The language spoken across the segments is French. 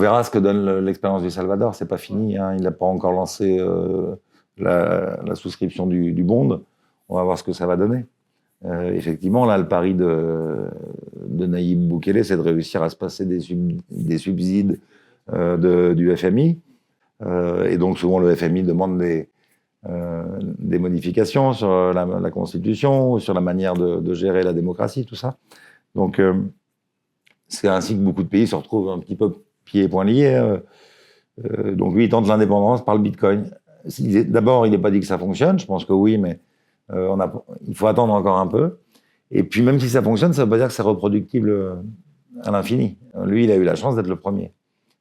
verra ce que donne l'expérience du Salvador. C'est pas fini, hein. Il n'a pas encore lancé la souscription du bond. On va voir ce que ça va donner. Effectivement, là, le pari de Nayib Bukele, c'est de réussir à se passer des subsides du FMI. Et donc, souvent, le FMI demande des modifications sur la Constitution, sur la manière de gérer la démocratie, tout ça. Donc, c'est ainsi que beaucoup de pays se retrouvent un petit peu pieds et poings liés. Donc, lui, il tente l'indépendance par le Bitcoin. D'abord, il n'est pas dit que ça fonctionne. Je pense que oui, mais il faut attendre encore un peu. Et puis, même si ça fonctionne, ça ne veut pas dire que c'est reproductible à l'infini. Lui, il a eu la chance d'être le premier.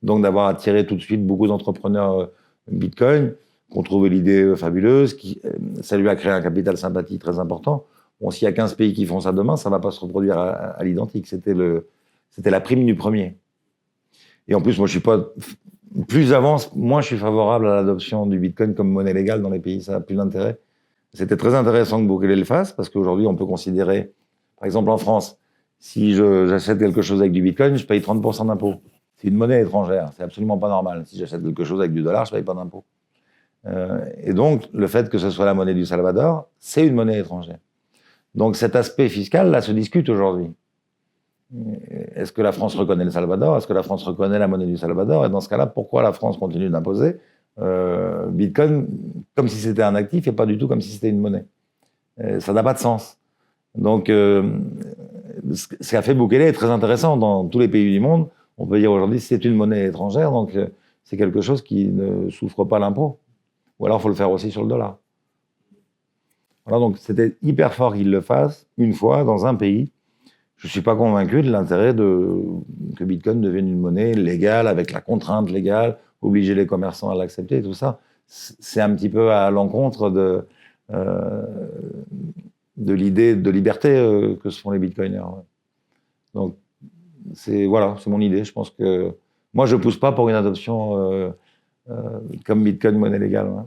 Donc, d'avoir attiré tout de suite beaucoup d'entrepreneurs Bitcoin, qui ont trouvé l'idée fabuleuse, ça lui a créé un capital sympathie très important. Bon, s'il y a 15 pays qui font ça demain, ça ne va pas se reproduire à l'identique. C'était la prime du premier. Et en plus, moi, je suis pas... Plus avance, moins je suis favorable à l'adoption du Bitcoin comme monnaie légale dans les pays. Ça n'a plus d'intérêt. C'était très intéressant que Bukele le fasse, parce qu'aujourd'hui, on peut considérer, par exemple en France, si j'achète quelque chose avec du Bitcoin, je paye 30% d'impôt. C'est une monnaie étrangère, c'est absolument pas normal. Si j'achète quelque chose avec du dollar, je paye pas d'impôt. Et donc, le fait que ce soit la monnaie du Salvador, c'est une monnaie étrangère. Donc cet aspect fiscal, là, se discute aujourd'hui. Est-ce que la France reconnaît le Salvador? Est-ce que la France reconnaît la monnaie du Salvador? Et dans ce cas-là, pourquoi la France continue d'imposer Bitcoin comme si c'était un actif et pas du tout comme si c'était une monnaie? Ça n'a pas de sens. Donc, ce qu'a fait Bukele est très intéressant. Dans tous les pays du monde, on peut dire aujourd'hui que c'est une monnaie étrangère, donc c'est quelque chose qui ne souffre pas l'impôt. Ou alors, il faut le faire aussi sur le dollar. Voilà, donc c'était hyper fort qu'il le fasse une fois dans un pays. Je ne suis pas convaincu de l'intérêt que Bitcoin devienne une monnaie légale, avec la contrainte légale, obliger les commerçants à l'accepter, tout ça. C'est un petit peu à l'encontre de l'idée de liberté que se font les bitcoiners. Ouais. Donc, c'est mon idée. Je pense que moi, je ne pousse pas pour une adoption comme Bitcoin monnaie légale. Ouais.